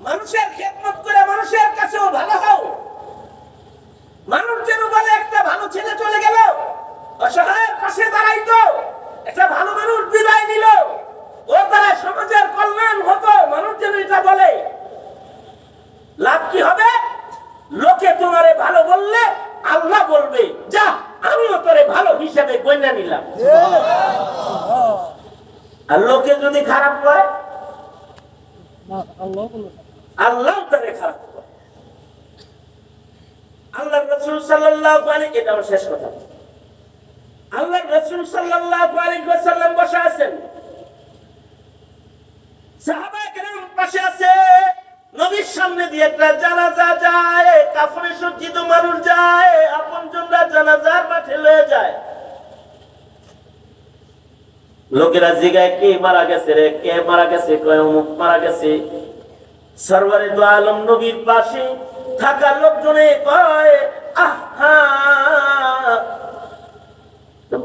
মানুষের খেদমত করে মানুষের কাছেও ভালো হও। মানুষ যেন বলে একটা ভালো ছেলে চলে গেল, অসহায়ের পাশে দাঁড়াইতো, একটা ভালো মানুষ বিদায় নিল, ওর দ্বারা সমাজের কল্যাণ হতো, মানুষ যেন এটা বলে। লাভ কি হবে? লোকে তোমারে ভালো বললে আল্লাহ বলবে, যা আমিও তোরে ভালো হিসেবে গণ্য নিলাম। আর লোকে যদি খারাপ কয়, আল্লাহ তারে খারাপ করে। আল্লাহর রাসূল সাল্লাল্লাহু আলাইহি, এটা আমার শেষ কথা, আল্লাহর রাসূল সাল্লাল্লাহু আলাইহি ওয়াসাল্লাম বসে আছেন, সাহাবায়ে কেরাম পাশে আছে, নবীর সামনে দিয়ে একটা জানাজা যায়, কাফনে সজ্জিত মানুষ যায়, আপনজনরা জানাজার মাঠে লয়ে যায়। লোকেরা জিগায়, কে মারা গেছে রে, কে মারা গেছে? কয় অমুক মারা গেছে। সরওয়ারে দু আলম নবীর পাশে থাকা লোকজনে কয়, আহা,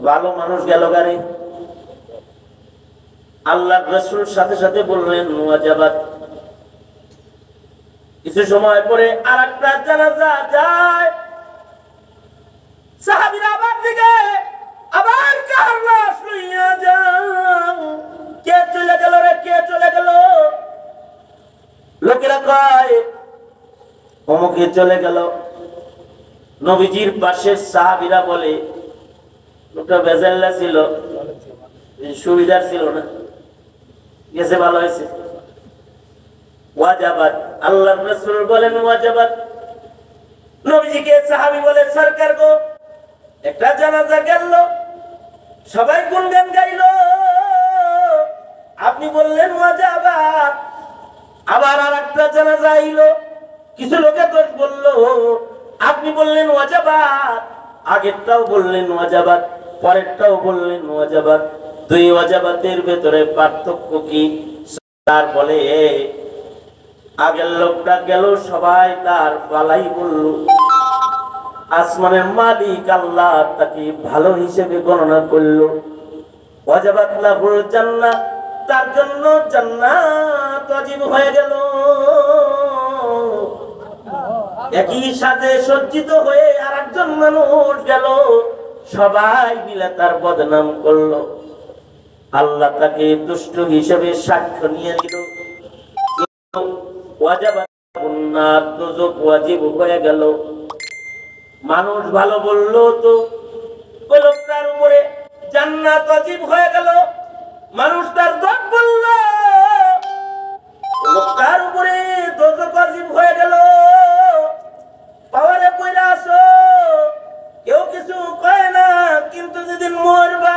ভালো মানুষ গেল গারে। আল্লাহর রাসূল সাথে সাথে বললেন, ওয়াজাবাত। কিছু সময় পরে আরেকটা জানাজা যায়, সাহাবীরা আবার জিগায়, আবার কার লাশ লইয়া যাও? কে চলে গেল রে, কে চলে গেল? লোকেরা কয়, অমুকে চলে গেল। নবীজির পাশের সাহাবীরা বলে, লোকটা বেজাল্লা ছিল, সুবিধার ছিল না, গেছে ভালো হয়েছে। ওয়াজাবাত। আল্লাহর রাসূল বলেন, ওয়াজাবাত। নবীজিকে সাহাবী বলে, সরকার গো, একটা জানাজা গেল, সবাই গুনগান গাইল, আপনি বললেন ওয়াজাবাত। আবার আরেকটা জানাজা আইলো, কিছু লোকে দোষ বললো, আপনি বললেন ওয়াজাবাত। আগেরটাও বললেন ওয়াজাবাত, পরেরটাও বললেন ওয়াজাবাত। দুই ওয়াজাবাতের ভেতরে পার্থক্য কি? তার বলে, আগের লোকটা গেল, সবাই তার বালাই বলল, আসমানের মালিক আল্লাহ তাকে ভালো হিসেবে গণনা করলো। ওয়াজাবাত লাহুল জান্নাহ, তার জন্য জান্নাত ওয়াজিব হয়ে গেল। একই সাথে সজ্জিত হয়ে আরেকজন মানুষ গেল, সবাই মিলে তার বদনাম করলো। আল্লাহ তাকে দুষ্ট হিসেবে সাক্ষ্য নিয়ে নিল। ওয়াজাবাত গুনাহ, দুজক ওয়াজিব হয়ে গেল। মানুষ ভালো বললো তো ওই লোকটার উপরে জান্নাত ওয়াজিব হয়ে গেল। মানুষ তার দোষ বললো, লোকটার উপরে দোজক ওয়াজিব হয়ে গেল। পাওয়ারে পয়রা আসো, কেউ কিছু কয় না, কিন্তু যেদিন মরবা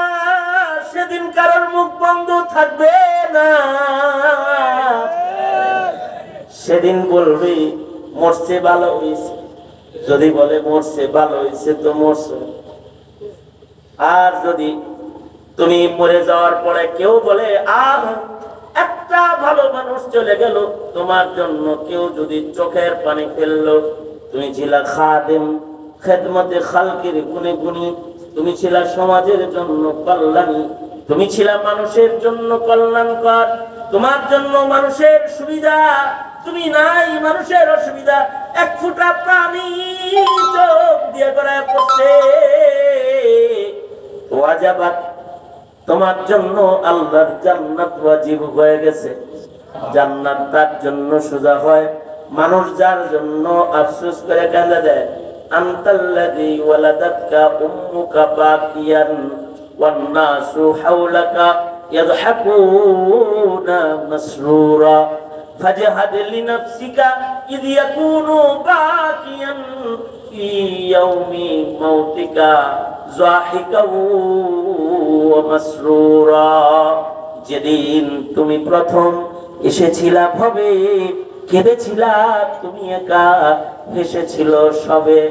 সেদিন কারোর মুখ বন্ধ থাকবে না। সেদিন বলবি মরছে ভালো হয়েছে, যদি বলে মরছে ভালো হয়েছে তো মরছে। আর যদি তুমি মরে যাওয়ার পরে কেউ বলে, আহ, একটা ভালো মানুষ চলে গেল, তোমার জন্য কেউ যদি চোখের পানি ফেললো, তুমি ছিলা খাদেম, খেদমতে খালকের গুণে গুণী, তুমি ছিলা সমাজের জন্য কল্যাণী, তুমি ছিলা মানুষের জন্য কল্যাণকর, তোমার জন্য মানুষের সুবিধা, তুমি নাই মানুষের অসুবিধা। এক ফুটা পানি চোখ দিয়ে গড়ায় পড়ছে, ওয়াজাবাত, তোমার জন্য আল্লাহর জান্নাত ওয়াজিব হয়ে গেছে। জান্নাত তার জন্য সোজা হয় মানুষ যার জন্য আফসোস করে কাঁদে দেয়। আনতাল্লাযী ওয়ালাদাতকা উম্মুকা বাকিয়ান ওয়ান নাসু হাওলাকা ইয়াদহাকুনা মাসরুরা ফাজহাদ লিনাফসিকা ইয ইয়াকুনু বাকিয়ান ফি ইয়াউমি মাউতিকা যাহিকা ওয়া মাসরুরা। যেদিন তুমি প্রথম এসেছিলা ভবে, কেঁদেছিলা তুমি একা, হেসেছিল সবে,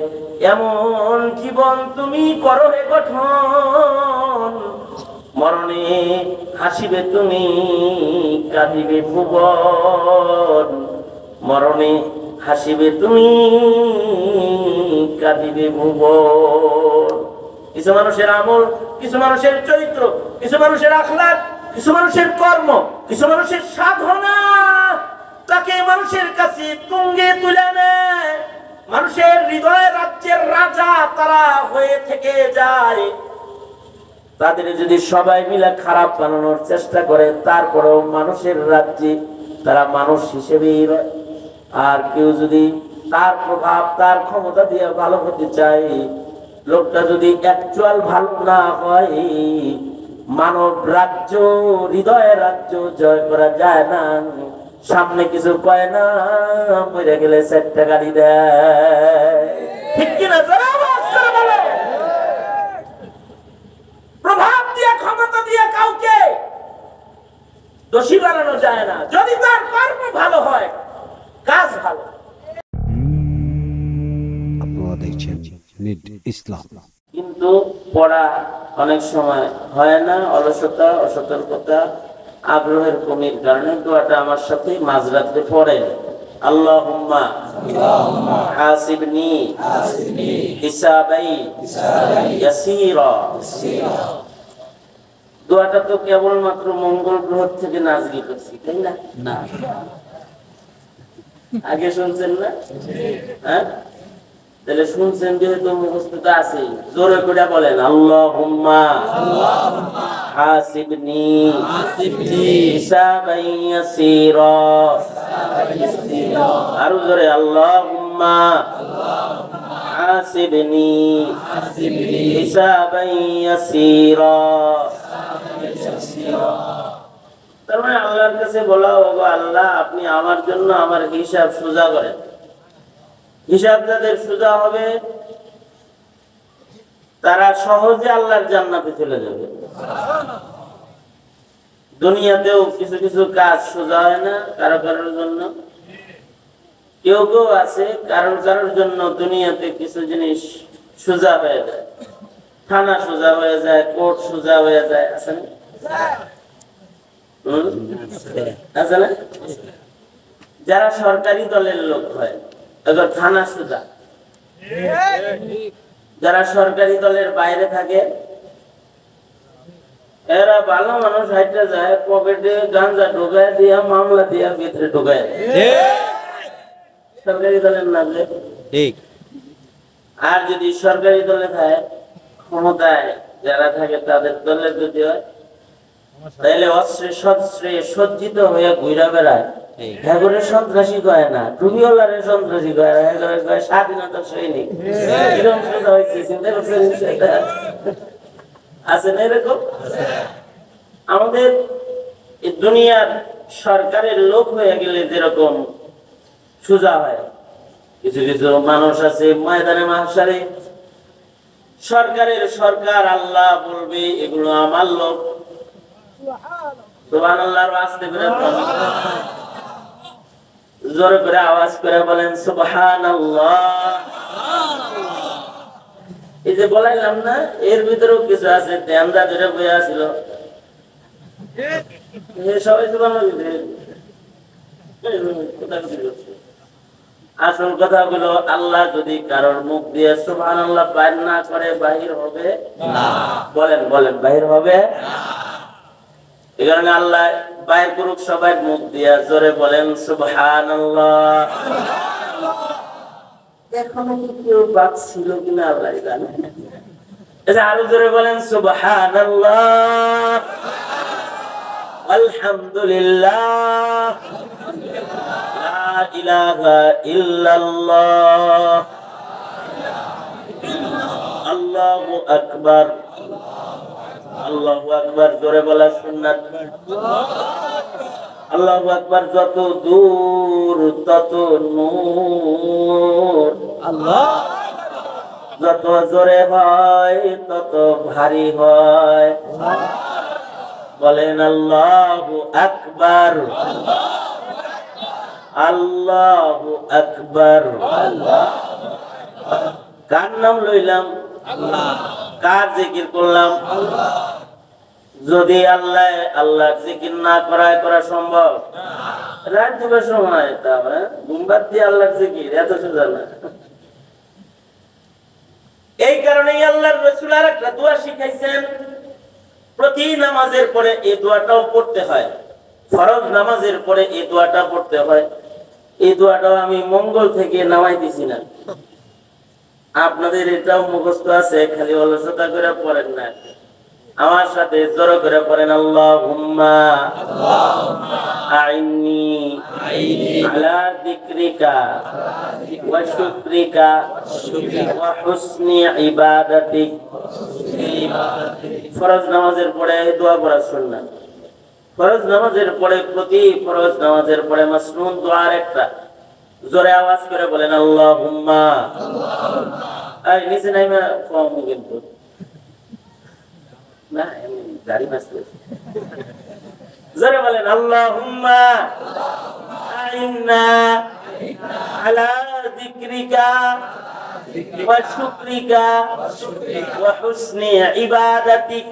এমন জীবন তুমি করো হে গঠন। মরণে হাসিবে তুমি, কাঁদিবে ভুবন। মরণে হাসিবে তুমি, কাঁদিবে ভুবন। কিছু মানুষের আমল, কিছু মানুষের চরিত্র, কিছু মানুষের আখলাক, কিছু মানুষের কর্ম, কিছু মানুষের সাধনা তাকে মানুষের কাছে তুঙ্গে তুলে নেয়, মানুষের হৃদয় রাজ্যের রাজা তারা হয়ে থেকে যায়। তাদের যদি সবাই মিলে খারাপ বানানোর চেষ্টা করে, তারপরেও মানুষের রাজ্যে তারা মানুষ হিসেবেই রয়। আর কেউ যদি তার প্রভাব তার ক্ষমতা দিয়ে ভালো হতে চায়, লোকটা যদি অ্যাকচুয়াল ভালো না হয়, মানব রাজ্য হৃদয়ের রাজ্য জয় করা যায় না। সামনে কিছু কয় না, মরে গেলে 4টা গাড়ি দেয়, ঠিক কিনা? প্রভাব দিয়ে ক্ষমতা দিয়ে কাউকে দোষী বানানো যায় না, যদি তার কর্ম ভালো হয়, কাজ ভালো। আপনারা দেখছেন নিট ইসলাম। কিন্তু পড়া অনেক সময় হয় না, অলসতা, অসতর্কতা, আগ্রহের কমির কারণে। দোয়াটা আমার সাথে মাঝরাতে পড়েন, আল্লাহুম্মা হাসিবনি হিসাবাই ইয়াসীরা। দোয়াটা তো কেবলমাত্র মঙ্গল গ্রহ থেকে নাযিল করছি, তাই না? না, আগে শুনছেন না? হ্যাঁ, তাহলে শুনছেন যেহেতু মুখস্থ আছে, জোরে করে বলেন, আল্লাহুম্মা হাসিবনি হিসাবাই ইয়াসীরা। আরো জোরে, আল্লাহুম্মা হাসিবনি হিসাবাই ইয়াসীরা। তার মানে আল্লাহর কাছে বলা, ওগো আল্লাহ, আপনি আমার জন্য আমার হিসাব সোজা করেন। হিসাব যাদের সোজা হবে তারা সহজে আল্লাহর জান্নাতে চলে যাবে। দুনিয়াতেও কিছু কিছু কাজ সোজা হয় না কারো কারোর জন্য। কেউ কেউ আছে কারোর জন্য দুনিয়াতে কিছু জিনিস সোজা হয়ে যায়, থানা সোজা হয়ে যায়, কোর্ট সোজা হয়ে যায়, আছে না? আছে না? যারা সরকারি দলের লোক হয়, এবার থানা সোজা। যারা সরকারি দলের বাইরে থাকে, এরা ভালো মানুষ, হাইটে যায়, পকেটে গাঞ্জা ঢোকায় দিয়া, মামলা দিয়া ভিতরে ঢোকায় সরকারি দলের নামে। ঠিক। আর যদি সরকারি দলে থাকে, ক্ষমতায় যারা থাকে তাদের দলে যদি হয়, তাহলে অস্ত্রে শস্ত্রে সজ্জিত হয়ে ঘুরা বেড়ায়। হ্যাগরে সন্ত্রাসী কয় না, টুপিওয়ালারে সন্ত্রাসী কয় না, হ্যাগরে কয় স্বাধীনতার সৈনিক। কিরকম সোজা হয়েছে চিন্তা করছেন? আছে না এরকম? আমাদের দুনিয়ার সরকারের লোক হয়ে গেলে যেরকম সোজা হয়, কিছু কিছু মানুষ আছে ময়দানে মাহশারে সরকারের সরকার, আল্লাহ বলবে এগুলো আমার লোক। সুবহানাল্লাহর আওয়াজ করে জোরে করে আওয়াজ করে বলেন সুবহানাল্লাহ। এই যে বলাইলাম না, এর ভিতরেও কিছু আছে ধ্যানদা ধরে বয়ে আসছিল, সবাই আসল কথা হলো, আল্লাহ যদি কারোর মুখ দিয়ে সুবহানাল্লাহ বাইর না করে, বাহির হবে না। বলেন বলেন, বাহির হবে না। এই কারণে আল্লাহ বাইর করুক সবাই মুখ দিয়া, জোরে বলেন সুবহানাল্লাহ। এখনো কি কেউ বাদ ছিল কিনা আল্লাহ জানে। আরো জোরে বলেন সুবহানাল্লাহ, আলহামদুলিল্লাহ, লা ইলাহা ইল্লাল্লাহ, আল্লাহু আকবার। আল্লাহু আকবার জোরে বলা সুন্নাত। আল্লাহু আকবার যত দূর তত নূর, আল্লাহ যত জোরে হয় তত ভারী হয়। বলেন আল্লাহু আকবার, আল্লাহু আকবার। কার নাম লইলাম? আল্লাহ। কার জিকির করলাম? আল্লাহ। যদি আল্লাহ আল্লাহর জিকির না করা সম্ভব? রাত দুটোর সময় ঘুমবাদ দিয়ে আল্লাহর জিকির এত সোজা না। এই কারণেই আল্লাহর রাসূল আর একটা দোয়া শিখাইছেন, প্রতি নামাজের পরে এই দোয়াটাও পড়তে হয়, ফরজ নামাজের পরে এই দোয়াটা পড়তে হয়। এই দোয়াটাও আমি মঙ্গল থেকে নামাই দিছি না, আপনাদের এটাও মুখস্থ আছে, খালি অলসতা করে পড়েন না। আমার সাথে জোর করে পড়েন, আল্লাহুম্মা আইন্নি আলা যিকরিকা ওয়া শুকরিকা ওয়া হুসনি ইবাদাতিক। ফরজ নামাজের পরে দোয়া পড়া সুন্নাত। ফরজ নামাজের পরে, প্রতি ফরজ নামাজের পরে মাসনুন দোয়ার একটা জোরে আওয়াজ করে বলেন, আল্লাহুম্মা। আর নিচে নাইমা কম কিন্তু না, গাড়ি মাসলে জোরে বলেন, আল্লাহুম্মা আইন্না আলা যিকরিকা ওয়া শুকরিকা ওয়া হুসনি ইবাদাতিক।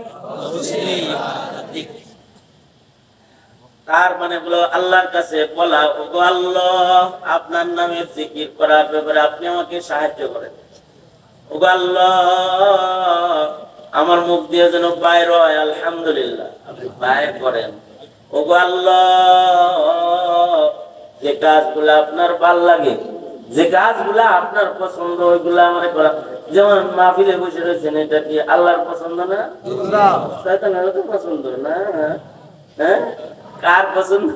তার মানে হলো আল্লাহর কাছে বলা, ওগো আল্লাহ, আপনার নামের জিকির করার ব্যাপারে আপনি আমাকে সাহায্য করেন। ওগো আল্লাহ, আমার মুখ দিয়ে যেন বাইর হয় আলহামদুলিল্লাহ, আপনি বাইর করেন। ওগো আল্লাহ, যে কাজগুলো আপনার ভাল লাগে, যে কাজগুলো আপনার পছন্দ, ওইগুলো আমার করা। যেমন মাহফিলে বসে রয়েছেন, এটা কি আল্লাহর পছন্দ না? শয়তানেরও তো পছন্দ না? হ্যাঁ, কার পছন্দ?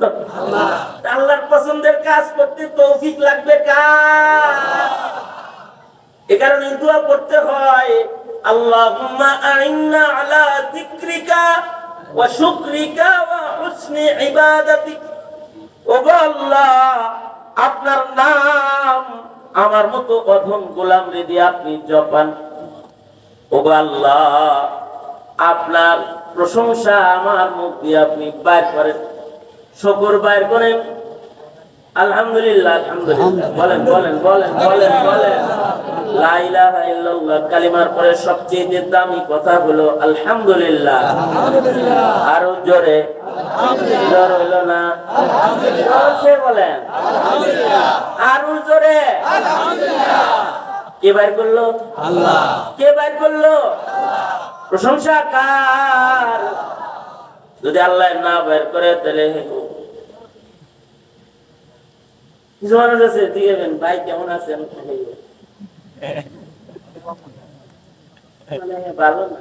আল্লাহর পছন্দের কাজ করতে তৌফিক লাগবে কার? এ কারণে দোয়া পড়তে হয়, আল্লাহুম্মা আইন্না আলা যিকরিকা ওয়া শুকরিকা ওয়া হুসনি ইবাদাতিক। ওগো আল্লাহ, আপনার নাম আমার মতো অধম গোলাম রে দিয়ে আপনি জপান। ওগো আল্লাহ, আপনার প্রশংসা আমার মুখ দিয়ে আপনি বাইর করেন, শুকর বাইর করেন। আলহামদুলিল্লাহ, আলহামদুলিল্লাহ বলেন বলেন বলেন বলেন বলেন। লা ইলাহা ইল্লাল্লাহ কালিমার পরে সবচেয়ে দামি কথা হলো আলহামদুলিল্লাহ। আরো জোরে, জোর হলো না? জোরে বলেন, আরো জোরে। কে বাইর করলো? আল্লাহ। কে বাইর করলো? প্রশংসা কার? যদি আল্লাহ না বের করে তাহলে কিছু মানুষ আছে দিবেন, ভাই কেমন আছেন, ভালো না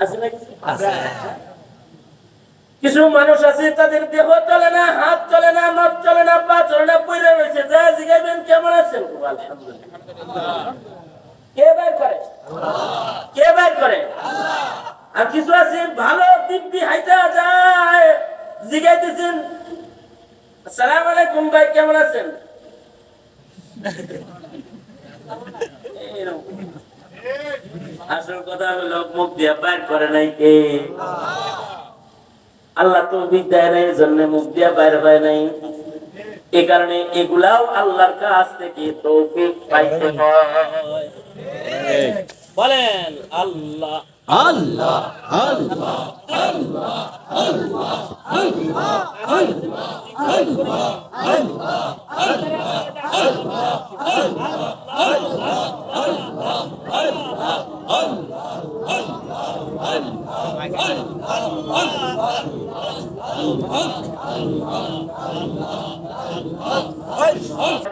আছে না? কিছু মানুষ আছে তাদের দেহ চলে না, হাত চলে না, নখ চলে না, পা চলে না, পয়রা রয়েছে, যা জিগাবেন কেমন আছেন, আলহামদুলিল্লাহ। কে বের করে? কে বের করে? আর কিছু আছে ভালো দিব্যি হাইটা যায়, জিগাইতেছেন আসসালামু আলাইকুম ভাই কেমন আছেন, আসল কথা হলো মুখ দিয়ে বের করে নাই কে? আল্লাহ তৌফিক দেয় নাই, জন্য মুখ দিয়ে বের হয় নাই। এই কারণে এগুলাও আল্লাহর কাছ থেকে তৌফিক পাইতে হয়। বলেন আল্লাহ আল্লাহ আল্লাহ আল্লাহ আল্লাহ আল্লাহ আল্লাহ আল্লাহ আল্লাহ আল্লাহ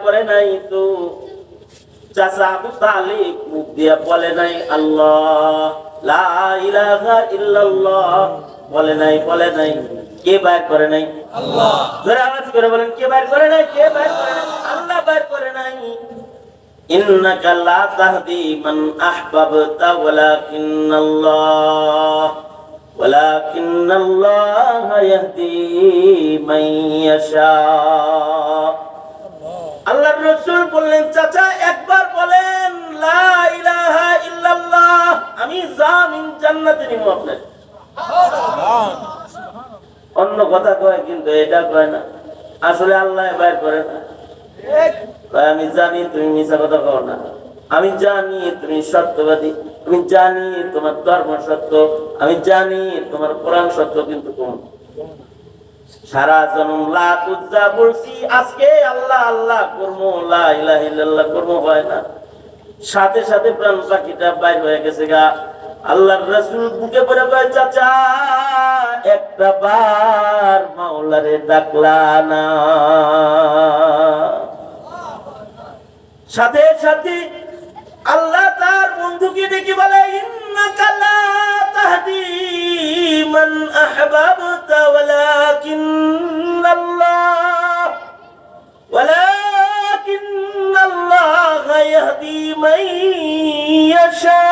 করে নাই তো চাচা আবু তালিব মুখ দিয়ে বলে নাই আল্লাহ লা ইলাহা ইল্লাল্লাহ, বলে নাই, বলে নাই। কে বাইর করে নাই? আল্লাহ। জোরে আওয়াজ করে বলেন, কে বাইর করে নাই? কে বাইর করে নাই? আল্লাহ বাইর করে নাই। ইন্নাকা লা তাহদি মান আহবাবতা ওয়ালাকিন্নাল্লাহ ইয়াহদি মান ইয়াশা। আল্লাহর রাসূল বললেন, চাচা একবার বলেন লা ইলাহা ইল্লাল্লাহ, আমি জামিন জান্নাতে নিব আপনার। অন্য কথা কয় কিন্তু এটা কয় না। আসলে আল্লাহ বাইর করে না। আমি জানি তুমি মিছা কথা কও না, আমি জানি তুমি সত্যবাদী, আমি জানি তোমার ধর্ম সত্য, আমি জানি তোমার কোরআন সত্য, কিন্তু কোন সারা জন্ম লাত উজ্জা বলছি, আজকে আল্লাহ আল্লাহ করবো, লা ইলাহা ইল্লাল্লাহ করবো, হয় না। সাথে সাথে প্রাণ পাখিটা বাইর হয়ে গেছে গা। আল্লাহর রাসূল বুকে পড়ে কয়, চাচা একটা বার মাওলারে ডাকলা না। সাথে সাথে আল্লাহ তার বন্ধুকে ডেকে বলে, ইন্নাকা লা তাহদি মান আহবাবতা ওয়ালাকিন্নাল্লাহ ইয়াহদি মান ইয়াশা।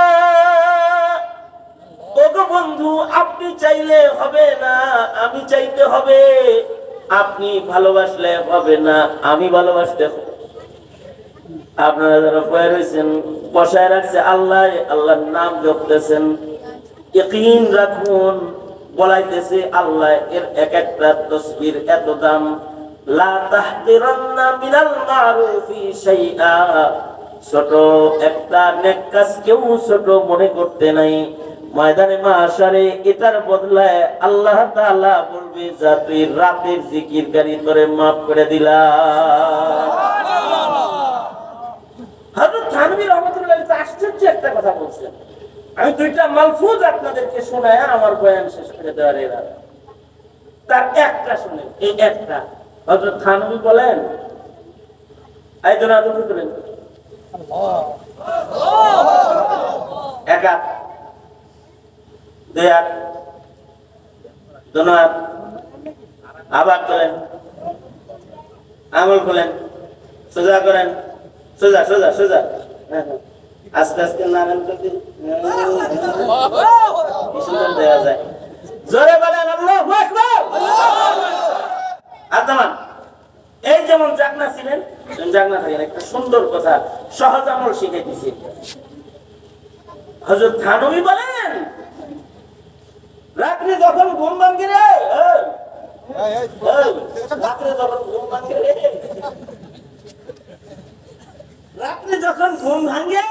ওগো বন্ধু, আপনি চাইলে হবে না, আমি চাইতে হবে। আপনি ভালোবাসলে হবে না, আমি ভালোবাসতে হবে। আপনারা যারা বয়ে রয়েছেন, বসায় রাখছে আল্লাহ, আল্লাহর নাম জপতেছেন, ইয়াকিন রাখুন, বলাইতেছে আল্লাহ। এর এক একটা তাসবির এত দাম। লা তাহতিরান্না মিনাল মারুফি শাইআ। ছোট একটা নেক কাজ কেউ ছোট মনে করতে নাই। ময়দানে মাশারে এটার বদলায় আল্লাহ তাআলা বলবে, যা তুই রাতের জিকিরকারী করে মাফ করে দিলাম। হযরত থানভী রাহমাতুল্লাহ আলাইহি আশ্চর্য একটা কথা বলছেন। আমি দুইটা মালফুজ আপনাদেরকে শোনায় আমার বয়ান শেষ করে দেওয়ার এর আগে তার একটা শুনেন। এই একটা হযরত থানভী বলেন, এই দুনা দুটো করেন এক হাত, দুই হাত, দুনো হাত, আবার করেন, আঙুল খোলেন, সোজা করেন, সোজা সোজা সোজা, আস্তে আস্তে নাড়েন, দেওয়া যায়। জোরে বলেন আল্লাহু আকবার। আদামান এই যেমন জাগনা ছিলেন, জাগনা থাকেন। একটা সুন্দর কথা, সহজ আমল শিখে দিছি। হযরত থানভী বলেন, রাত্রে যখন ঘুম ভাঙে রে, রাত্রে যখন ঘুম ভাঙে রে, রাত্রে যখন ঘুম ভাঙে,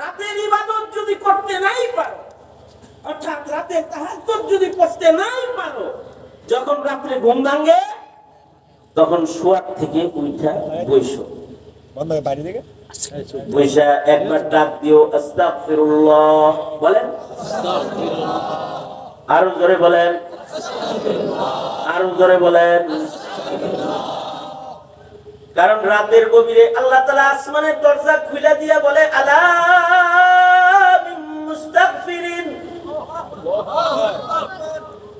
রাতের ইবাদত যদি করতে নাই পারো, অর্থাৎ রাতে তাহাজ্জুদ যদি পড়তে নাই পারো, যখন রাত্রে ঘুম ভাঙে তখন শোয়ার থেকে উঠা বইসো। বইসা একবার ডাক দিও, আস্তাগফিরুল্লাহ বলেন, আরো জোরে বলেন, আরো জোরে বলেন। কারণ রাতের গভীরে আল্লাহ তাআলা আসমানের দরজা খুলে দিয়া বলে, আলা মিন মুস্তাগফিরিন।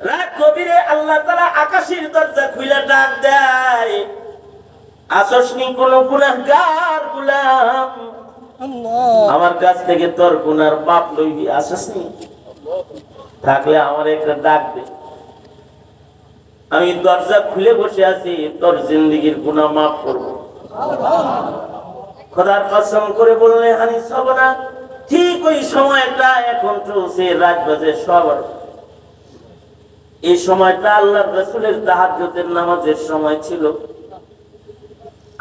রাত গভীরে আল্লাহ তাআলা আকাশের দরজা খুলে ডাক দেয়, আসসনি কোন গুনাহগার গোলাম, আমার কাছ থেকে তোর গুনার পাপ লইবি, আসসনি? থাকলে আমার একটা ডাক দে, আমি দরজা খুলে বসে আছি, তোর জিন্দেগীর গুনাহ মাফ করব। খোদার কসম করে বললে হানিস হবে না। ঠিক ওই সময়টা এখন চলছে, রাত বাজে সবার। এই সময়টা আল্লাহর রাসূলের তাহাজ্জুদের নামাজের সময় ছিল।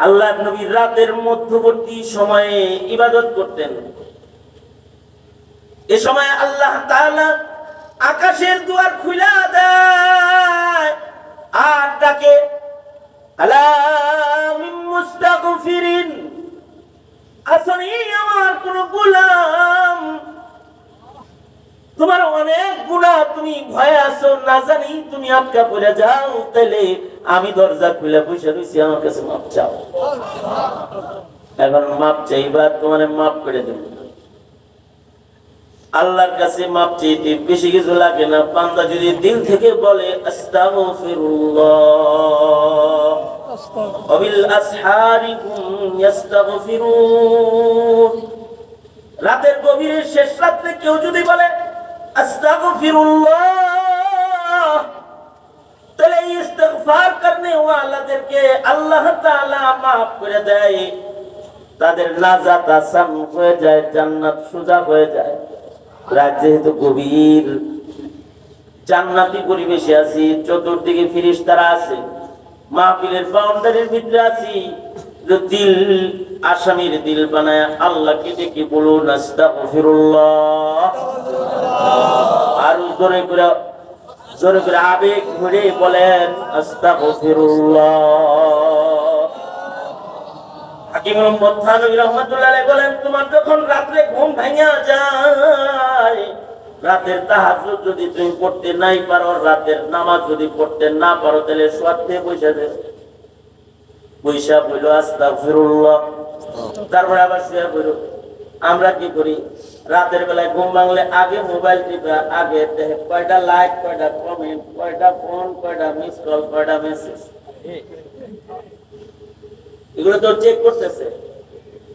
আল্লাহর নবী রাতের মধ্যবর্তী সময়ে ইবাদত করতেন। এই সময় আল্লাহ তাআলা আকাশের দুয়ার খুলে দেয় আর ডাকে, আলা মিন মুস্তাগফিরিন। আসনি আমার কোন গোলাম, তোমার অনেক গুনাহ, তুমি ভয়ে আছো, না জানি তুমি আটকা পড়ে যাও, তাইলে আমি দরজা খুলে বসে রয়েছি, আমার কাছে মাপ চাও। এখন মাপ চাইবা, তোমার মাপ করে দেব। আল্লাহর কাছে মাপ চাইতে বেশি কিছু লাগে না। বান্দা যদি দিল থেকে বলে আস্তাগফিরুল্লাহ ওয়া বিল আসহারি হুম ইস্তাগফিরুন। রাতের গভীরে শেষ রাতে কেউ যদি বলে আস্তাগফিরুল্লাহ, তাহলে ইস্তিগফার করনে ওয়ালাদেরকে আল্লাহ তাআলা মাফ করে দেয়। তাদের নাজাত আসান হয়ে যায়, জান্নাত সোজা হয়ে যায়। রাত যেহেতু গভীর, জান্নাতি পরিবেশে আছি, চতুর্দিকে ফেরেশতারা আছে, মাহফিলের বাউন্ডারির ভিতরে আছি। দিল আসামির দিল বানায় আল্লাহকে ডেকে বলুন আস্তাগফিরুল্লাহ। আর জোরে করে আবেগ ভরে বলেন আস্তাগফিরুল্লাহ। হাকিম মুহাম্মদ থানভী রাহমাতুল্লাহ আলাইহি বলেন, তোমার যখন রাতে ঘুম ভাঙা যায়, রাতের তাহাজ্জুদ যদি তুমি পড়তে নাই পারো, রাতের নামাজ যদি পড়তে না পারো, তাহলে সোয়াতে পয়সা দে, পয়সা বইল আস্তাগফিরুল্লাহ, তারপরে আবার শুয়ে বইল। আমরা কি করি, রাতের বেলায় ঘুম ভাঙলে আগে মোবাইল টিপা, আগে দেখে কয়টা লাইক, কয়টা কমেন্ট, কয়টা ফোন, কয়টা মিস কল, কয়টা মেসেজ, এগুলো তো চেক করতেছে।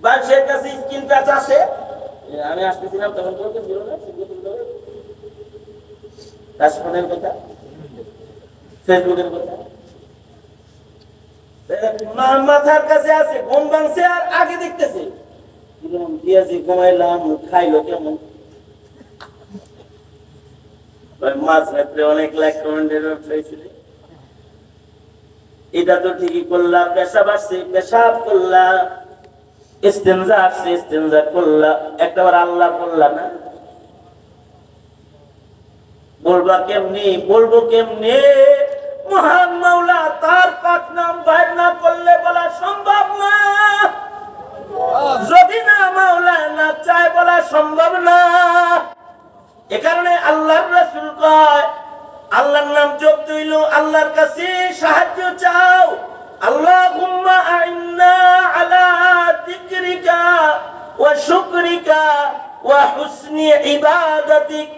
বাংলাদেশের কাছে স্ক্রিন টাচ আছে, আমি আসতেছিলাম তখন বলতেছিল না ফোনের কথা, ফেসবুকের কথা, মাথার কাছে আছে, ঘুম ভাঙছে আর আগে দেখতেছে দিয়াছি ঘুমাইলাম, খাইলো কেমন, মাছ রাত্রে অনেক লাইক কমেন্টের উঠেছিল। এটা তো ঠিকই করলা, পেশাব আসছে পেশাব করলা, ইস্তেনজা আসছে ইস্তেনজা করলা, একটাবার আল্লাহ করলা না, বলবা কেমনি, বলবো কেমনি? মহান মাওলা তার পাক নাম বাইর না করলে বলা সম্ভব না, যদি না মাওলা না চায় বলা সম্ভব না। এ কারণে আল্লাহর রাসূল কয়, আল্লাহর নাম জপতে হইল আল্লাহর কাছে সাহায্য চাও। আল্লাহুম্মা আইন্না আলা যিকরিকা ওয়া শুকরিকা ওয়া হুসনি ইবাদাতিক।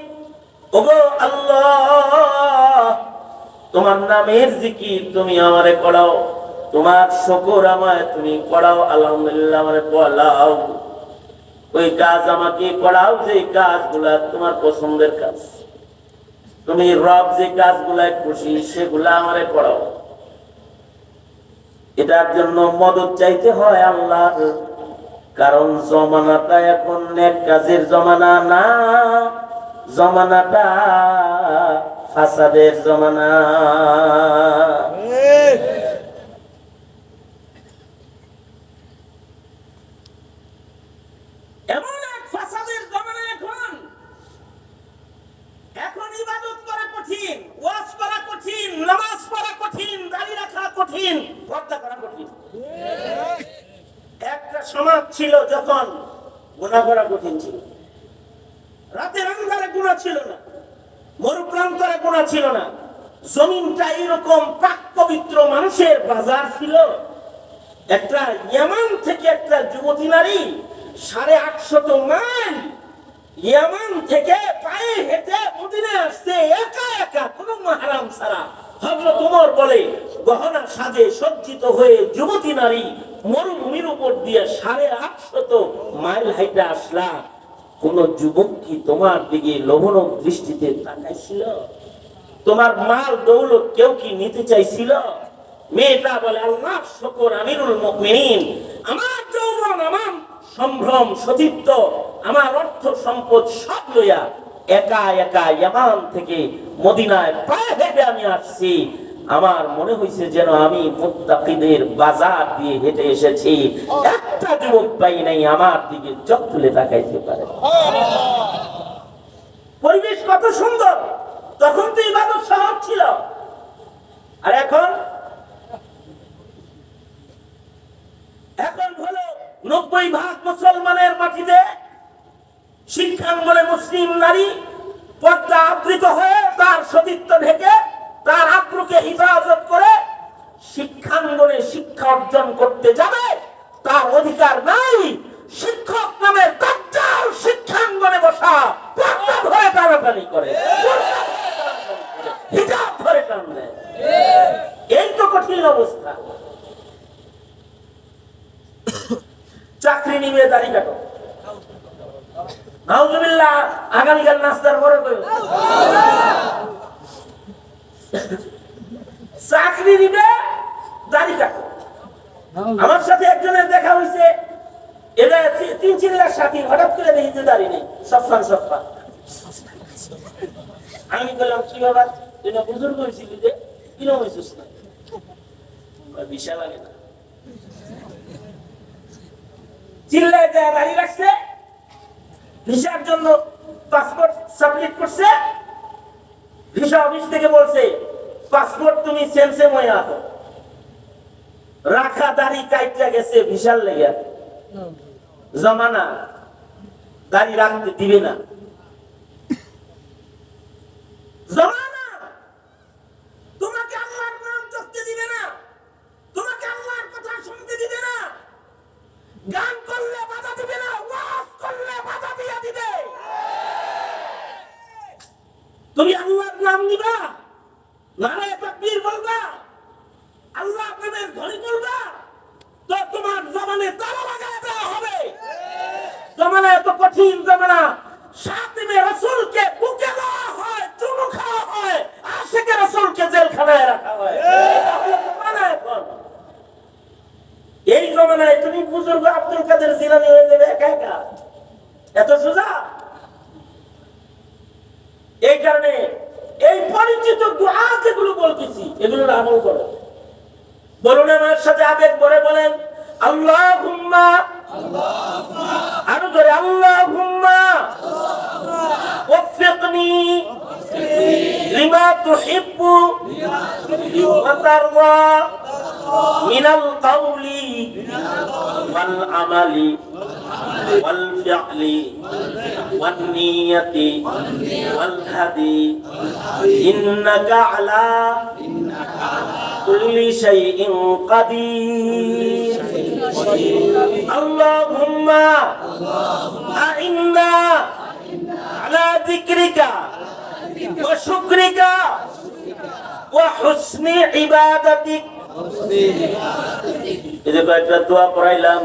ওগো আল্লাহ, তোমার নামের জিকির তুমি আমারে করাও, তোমার শুকর আমায় তুমি করাও, আলহামদুলিল্লাহ আমারে বলাও, ওই কাজ আমাকে করাও যে কাজগুলা তোমার পছন্দের কাজ, তুমি রব যে কাজগুলায় খুশি সেগুলা আমারে করাও। এটার জন্য মদত চাইতে হয় আল্লাহ, কারণ জমানাটা এখন নেক কাজের জমানা না, জমানাটা ফাসাদের জমানা। এমন এক ফাসাদের জমানা এখন, এখন ইবাদত করা কঠিন, ওয়াজ করা কঠিন, নামাজ পড়া কঠিন, দাড়ি রাখা কঠিন, পর্দা করা কঠিন। একটা সমাজ ছিল যখন গুনাহ করা কঠিন ছিল, রাতের অন্ধকারে গুনাহ ছিল না, মরুপ্রান্তরে গুনাহ ছিল না, জমিনটা এরকম পাক পবিত্র মানুষের বাজার ছিল। একটা ইয়ামান থেকে একটা যুবতী নারী 850 মাইল ইয়ামান থেকে পায়ে হেঁটে মদিনায় আসছে একা একা, কোনো মাহরাম ছাড়া। হযরত ওমর বলে, গহনা সাজে সজ্জিত হয়ে যুবতী নারী মরুভূমির উপর দিয়ে 850 মাইল হাইটে আসলা, কোন যুবক কি তোমার দিকে লোভনীয় দৃষ্টিতে তাকাইছিল? তোমার মাল দৌলত কেউ কি নিতে চাইছিল? মেয়েটা বলে, আল্লাহ শুকর, আমিরুল মুমিনিন, আমার যৌবন, আমার সম্ভ্রম, সতীত্ব, আমার অর্থ সম্পদ সব লইয়া একা একা ইয়ামান থেকে মদিনায় পায়ে হেঁটে আমি আসছি। আমার মনে হয়েছে যেন আমি মুত্তাকিদের বাজার দিয়ে হেঁটে এসেছি, একটা যুবক পাই নাই আমার দিকে চোখ তুলে তাকাইতে পারে। পরিবেশ কত সুন্দর, তখন তো ইবাদত সহজ ছিল। আর এখন হলো 90% মুসলমানের মাটিতে শিক্ষাঙ্গনে মুসলিম নারী পর্দা আবৃত হয়ে তার সতীত্ব ঢেকে তার আব্রুকে হিফাজত করে শিক্ষাঙ্গনে শিক্ষা অর্জন করতে যাবে, তার অধিকার নাই। শিক্ষক নামে দাজ্জাল শিক্ষাঙ্গনে বসা পর্দা ধরে টানাটানি করে, হিজাব ধরে টানলে, এই তো কঠিন অবস্থা। চাকরি নিবে দাড়ি কাটো, নাউজুবিল্লাহ, আগামীকাল নাস্তার পরে চাকরি নিবে দাড়ি কাটো। আমার সাথে একজনের দেখা হয়েছে, এরা 3-4 লাখ সাথী, হঠাৎ করে দেখি দাড়ি নেই, সফান সফা। আমি বললাম, কি বাবা তুই না বুজুর্গ হয়েছিলি যে, কিরম হয়েছিস না? বিশাল লাগে না, চিল্লায় যায় দাঁড়িয়ে রাখছে, ভিসার জন্য পাসপোর্ট সাবমিট করছে, ভিসা অফিস থেকে বলছে পাসপোর্ট তুমি সেন্সে ময়ে আনো, রাখা দাড়ি কাইটা গেছে ভিসার লেগে, জমানা দাড়ি রাখতে দিবে না। জামানা তোমাকে আল্লাহর নাম জপতে দিবে না, তোমাকে আল্লাহর কথা শুনতে দিবে না, গান করলে বাধা দিবে না, ওয়াজ করলে বাধা দিয়ে দিবে। তুমি আল্লাহর নাম নিবা, নারায়ে তাকবীর বলবা, আল্লাহ প্রেমের ধ্বনি করবা, তো তোমার জবানে তালা লাগায় দেওয়া হবে। জমানা এত কঠিন জমানা, শাতিমে রাসূলকে বুকে দেওয়া হয়, চুমু খাওয়া হয়, আশিকে রাসূলকে জেলখানায় রাখা হয়। এটা হলো জমানা এখন। এই জমানায় তুমি বুজুর্গ আব্দুল কাদের জিলানী হয়ে যাবে একা একা, এত সোজা? এই কারণে এই পরিচিত দুআ যেগুলো বলতেছি এগুলোর আমল করো। বলুন আমার সাথে আবেগ ভরে বলেন, আল্লাহুম্মা, আরো জোরে, আল্লাহুম্মা ওয়াফিকনি লিমা তুহিব্বু ওয়া তারদা মিনাল কাওলি ওয়াল আমালি ওয়াল ফি'লি ওয়ান নিয়তি ওয়াল হাদি ইন্নাকা আলা কুল্লি শাইইন কাদির। আল্লাহুম্মা আ'ইন্না আলা যিকরিকা ওয়া শুকরিকা ওয়া হুসনি ইবাদাতিক। এই যে কয়েকটা দোয়া পড়াইলাম,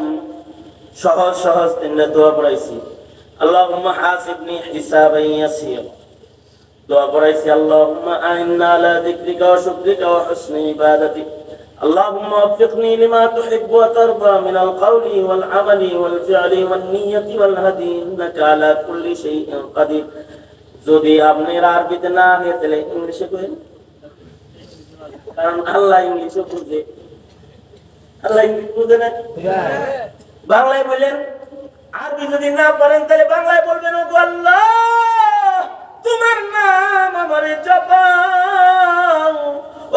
সহজ সহজ তিনটা দোয়া পড়াইছি। আল্লাহুম্মা হাসিবনি হিসাবান ইয়াসীরা, দোয়া পড়াইছি আল্লাহুম্মা আ'ইন্না আলা যিকরিকা ওয়া শুকরিকা ওয়া হুসনি ইবাদাতিক। আল্লাহুম্মা ওয়াফিকনি লিমা তুহিব্বু ওয়া তারদা মিনাল কাওলি ওয়াল আমালি ওয়াল ফি'লি ওয়ান নিয়তি ওয়াল হাদি ইন্নাকা আলা কুল্লি শাইইন কাদির। যদি আপনার আরবিতে না হয় তাহলে ইংলিশে কইেন, কারণ আল্লাহ ইংলিশও বুঝে। আল্লাহ ইংলিশ বুঝে না? বাংলায় বলেন। আরবি যদি না পারেন তাহলে বাংলায় বলবেন, ওগো আল্লাহ তোমার নাম আমারে জপাও,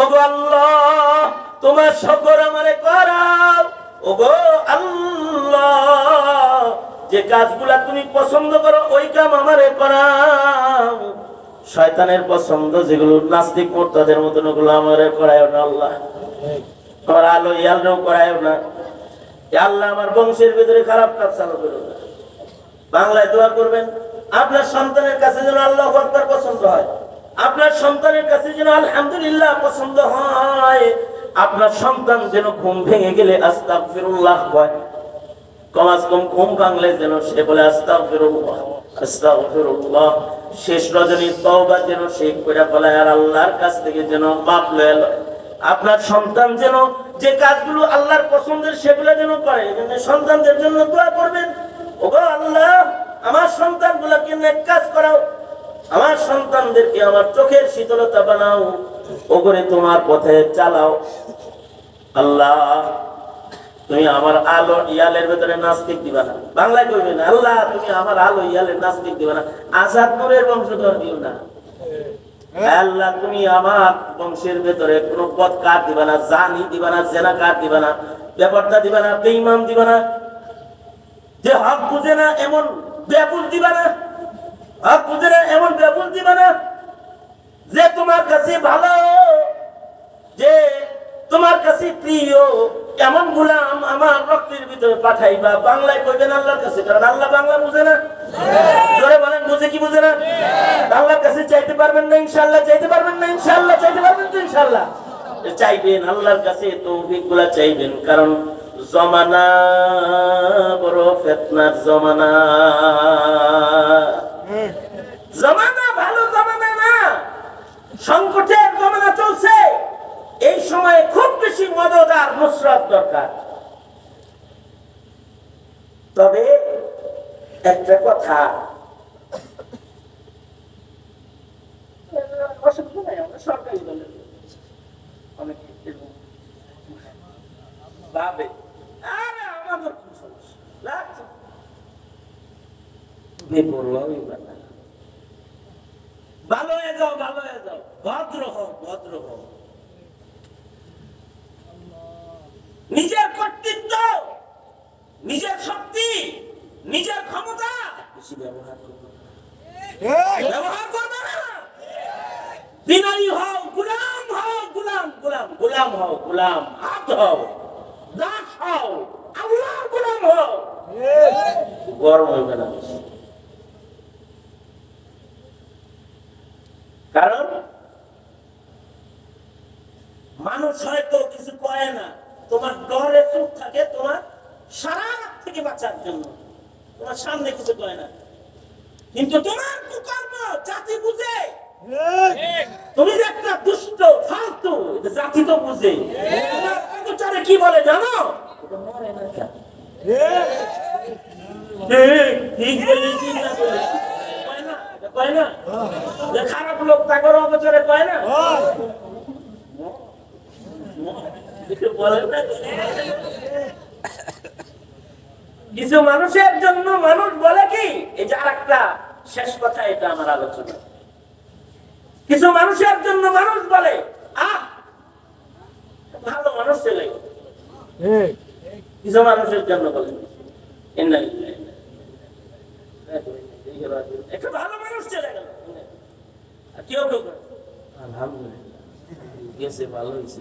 ওগো আল্লাহ তোমার শুকর আমারে করাও, ওগো আল্লাহ যে কাজগুলা তুমি পছন্দ করো ওই কাম আমারে করাও। শয়তানের পছন্দ যেগুলো নাস্তিক মুরতাদের মতন ওগুলো আমারে করায়ও না আল্লাহ। আমার আলো ইয়ালও করায়ও না আল্লাহ। আমার বংশের ভিতরে খারাপ কাজ চালু করো না। বাংলায় দোয়া করবেন, আপনার সন্তানের কাছে যেন আল্লাহু আকবার পছন্দ হয়, আপনার সন্তানের কাছে যেন আলহামদুলিল্লাহ পছন্দ হয়, আপনার সন্তান যেন ঘুম ভেঙে গেলে আস্তাগফিরুল্লাহ কয়, কমাস কম ঘুম ভাঙলে যেন সে বলে আস্তাগফিরুল্লাহ আস্তাগফিরুল্লাহ। শেষ রজনী তওবা যেন সে কইরা বলে আর আল্লাহর কাছ থেকে যেন মাপ লয়। আপনার সন্তান যেন যে কাজগুলো আল্লাহর পছন্দের সেগুলো যেন করে। এজন্য সন্তানদের জন্য দোয়া করবেন, ওগো আল্লাহ আমার সন্তানগুলোকে নেক কাজ করাও, আমার সন্তানদেরকে আমার চোখের শীতলতা বানাও, ওগরে তোমার পথে চালাও। আল্লাহ তুমি আমার আলো ইয়ালের ভিতরে নাস্তিক দিবা না। বাংলায় কইবে না, আল্লাহ তুমি আমার আলো ইয়ালের নাস্তিক দিবা না, আজাদ নূরের বংশধর দিও না। আল্লাহ তুমি আমার বংশের ভেতরে কোনো পথ কাট দিবা না, জানি দিবা না, জেনা কাট দিবা না, ব্যাপারটা দিবা না, বেঈমান দিবা না, যে হক বুঝে না এমন বেবুল দিবা না, হক বুঝে না এমন বেবুল দিবা না, যে তোমার কাছে ভালো, যে তোমার কাছে প্রিয় এমন গোলাম আমার রক্তের ভিতরে পাঠাইবা। বাংলায় কইবেন আল্লাহর কাছে, কারণ আল্লাহ বাংলা বুঝে না। জোরে বলেন, বুঝে কি বুঝে না? আল্লাহর কাছে চাইতে পারবেন না ইনশাআল্লাহ? চাইতে পারবেন না ইনশাআল্লাহ? চাইতে পারবেন তো ইনশাআল্লাহ? চাইবেন আল্লাহর কাছে, তৌফিকগুলা চাইবেন, কারণ জমানা বড় ফিতনার জমানা। জমানা ভালো জমানা না, সংকটের জমানা চলছে। এই সময়ে খুব বেশি মদদ আর নুসরাত দরকার। তবে একটা কথা, অসুবিধা নাই, আমরা সরকারি দলের অনেক ভাবে, আরে আমাদের কি সমস্যা লাগছে, ভালো হয়ে যাও, ভালো হয়ে যাও, ভদ্র হও, ভদ্র হও। নিজের কর্তৃত্ব, নিজের শক্তি, নিজের ক্ষমতা বেশি ব্যবহার করবে না। হও, গোলাম আব্দ হও, দাস হও, আল্লাহর গোলাম হও, গরম হইবে না বেশি। কারণ মানুষ হয়তো কিছু কয় না, তোমার ডরে চুপ থাকে, তোমার সারা রাত থেকে বাঁচার জন্য তোমার সামনে কিছু কয় না, কিন্তু তোমার কুকর্ম জাতি বুঝে। তুমি যে একটা দুষ্ট ফালতু, জাতি তো বুঝে। তোমার অন্তরে কি বলে জানো? ঠিক বলেছি না বলে কয় না, কয় না যে খারাপ লোক তাকে অপচরে কয় না, বলে না। কিছু মানুষের জন্য মানুষ বলে কি, এই যে আরেকটা শেষ কথা, এটা আমার আলোচনা। কিছু মানুষের জন্য মানুষ বলে ভালো মানুষ ছেলে, কিছু মানুষের জন্য বলে একটা ভালো মানুষ চলে গেল, কেউ কেউ আলহামদুলিল্লাহ গেছে, ভালো হয়েছে,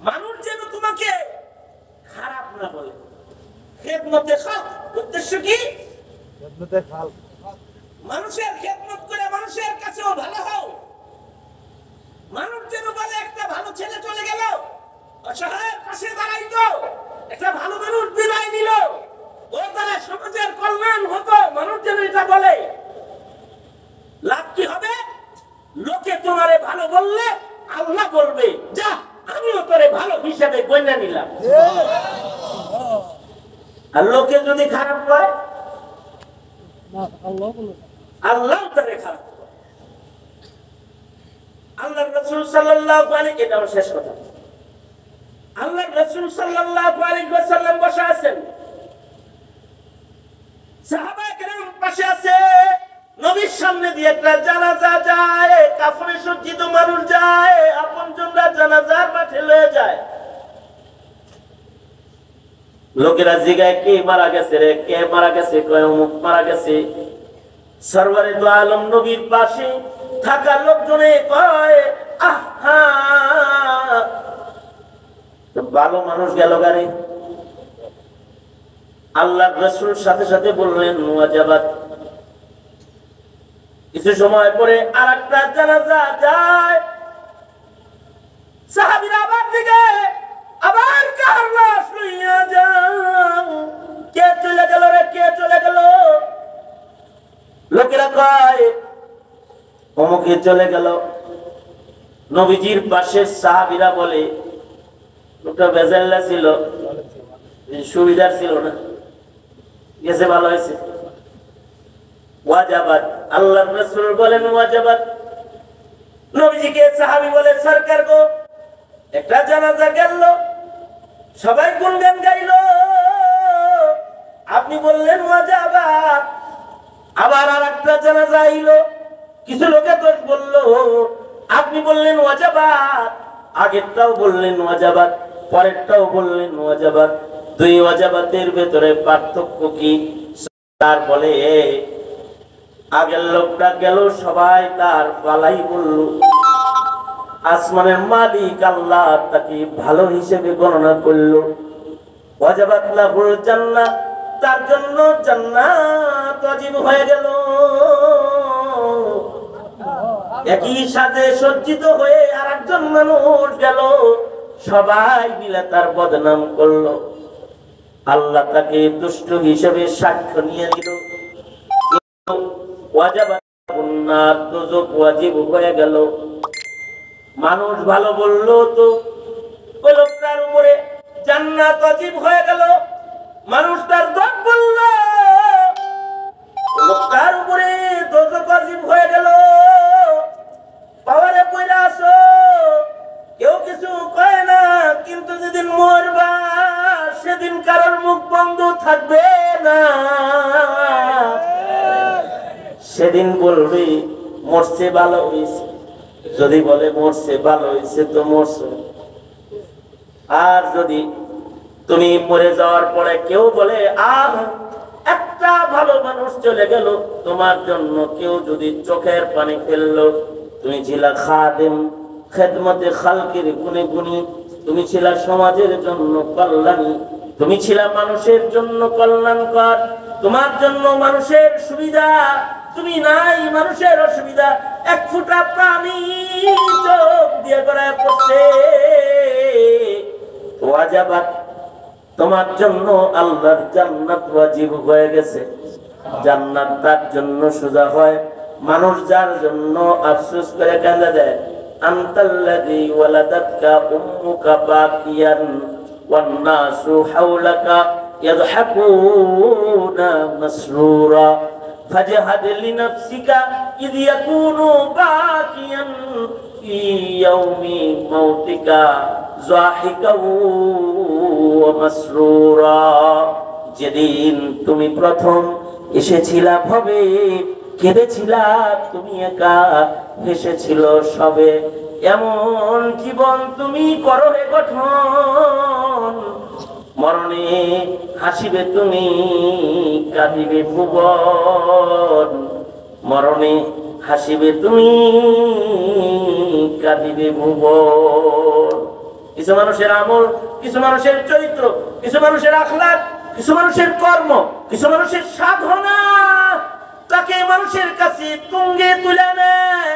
মানুষ যেন তোমাকে খারাপ না বলে। খেদমতে খাল উদ্দেশ্য কি? মানুষের খেদমত করে মানুষের কাছেও ভালো হও। মানুষ যেন বলে একটা ভালো ছেলে চলে গেল, অসহায়ের পাশে দাঁড়াইতো, একটা ভালো মানুষ বিদায় নিল, ওর দ্বারা সমাজের কল্যাণ হতো, মানুষ যেন এটা বলে। লাভ কি হবে? লোকে তোমারে ভালো বললে আল্লাহ বলবে, যা আমিও তোরে ভালো হিসাবে গণ্য নিলাম। আর লোকে যদি খারাপ হয়, আল্লাহ তারে খারাপ করে। আল্লাহর রাসূল সাল্লাল্লাহু আলাইহি, এটা আমার শেষ কথা, আল্লাহর রাসূল সাল্লাল্লাহু আলাইহি ওয়াসাল্লাম বসে আছেন, সাহাবায়ে কেরাম পাশে আছে, নবীর সামনে দিয়ে একটা জানাজা যায়, কাফনে সজ্জিত মানুষ যায়, আপনজনরা জানাজার মাঠে লয়ে যায়। লোকেরা জিগায় কে মারা গেছে রে, কে মারা গেছে, কয় অমুক মারা গেছে। সরওয়ারে দু আলম নবীর পাশে থাকা লোকজনে কয় আহা, ভালো মানুষ গেল গারে। আল্লাহর রাসূল সাথে সাথে বললেন ওয়াজাবাত। কিছু সময় পরে আরেকটা জানাজা যায়, সাহাবীরা আবার জিগায়, আবার কার লাশ লইয়া যাও, কে চলে গেল রে, কে চলে গেল? লোকেরা কয় অমুকে চলে গেল। নবীজির পাশে সাহাবীরা বলে, লোকটা বেজাল্লা ছিল, সুবিধার ছিল না, গেছে ভালো হয়েছে। ওয়াজাবাত, আল্লাহর রাসূল বলেন ওয়াজাবাত। নবীজিকে সাহাবী বলে, সরকার গো, একটা জানাজা গেল, সবাই গুনগান গাইল, আপনি বললেন ওয়াজাবাত। আবার আরেকটা জানাজা আইলো, কিছু লোকে দোষ বললো, আপনি বললেন ওয়াজাবাত। আগেরটাও বললেন ওয়াজাবাত, পরেরটাও বললেন ওয়াজাবাত। দুই ওয়াজাবাতের ভেতরে পার্থক্য কি? তার বলে, আগের লোকটা গেল, সবাই তার বালাই বলল, আসমানের মালিক আল্লাহ তাকে ভালো হিসেবে গণনা করলো। ওয়াজাবাত লাহুল জান্নাহ, তার জন্য জান্নাত ওয়াজিব হয়ে গেল। একই সাথে সজ্জিত হয়ে আরেকজন মানুষ গেল, সবাই মিলে তার বদনাম করলো। আল্লাহ তাকে দুষ্ট হিসেবে সাক্ষ্য নিয়ে নিল। ওয়াজাবাত নার, দোজখ ওয়াজিব হয়ে গেল। মানুষ ভালো বললো তো ওই লোকটার উপরে জান্নাত ওয়াজিব হয়ে গেল। মানুষ তার দোষ বললো, লোকটার উপরে দোজখ ওয়াজিব হয়ে গেল। পাওয়ারে পয়রা আসো, কেউ কিছু কয় না, কিন্তু যেদিন মরবা সেদিন কারোর মুখ বন্ধ থাকবে না। সেদিন বলবি মরছে ভালো হয়েছে, যদি বলে মরছে ভালো হয়েছে তো মরছে। আর যদি তুমি মরে যাওয়ার পরে কেউ বলে একটা একটা ভালো মানুষ চলে গেল, তোমার জন্য কেউ যদি চোখের পানি ফেললো, তুমি ছিলা খাদেম, খেদমতে খালকের গুণে গুণী, তুমি ছিলা সমাজের জন্য কল্যাণী, তুমি ছিলা মানুষের জন্য কল্যাণকর, তোমার জন্য মানুষের সুবিধা, তুমি নাই মানুষের অসুবিধা। এক ফোঁটা পানি চোখ দিয়ে গড়ায় পড়ছে, ওয়াজাবাত, তোমার জন্য আল্লাহর জান্নাত ওয়াজিব হয়ে গেছে। জান্নাত তার জন্য সোজা হয় মানুষ যার জন্য আফসোস করে কাঁদে দেয়। আনতাল্লাযী ওয়ালাদাতকা উম্মুকা বাকিয়ান ওয়ান নাসু হাওলাকা ইয়াদহাকুনা মাসরুরা ফাজহাদ লিনাফসিকা ইয ইয়াকুনু বাকিয়ান ফি ইয়াউমি মাউতিকা যাহিকাও ওয়া মাসরুরা। যেদিন তুমি প্রথম এসেছিলা ভবে, কেঁদেছিলা তুমি একা, হেসেছিল সবে, এমন জীবন তুমি করো হে গঠন। মরণে হাসিবে তুমি, কাঁদিবে ভুবন। মরণে হাসিবে তুমি, কাঁদিবে ভুবন। কিছু মানুষের আমল, কিছু মানুষের চরিত্র, কিছু মানুষের আখলাক, কিছু মানুষের কর্ম, কিছু মানুষের সাধনা তাকে মানুষের কাছে তুঙ্গে তুলে নেয়।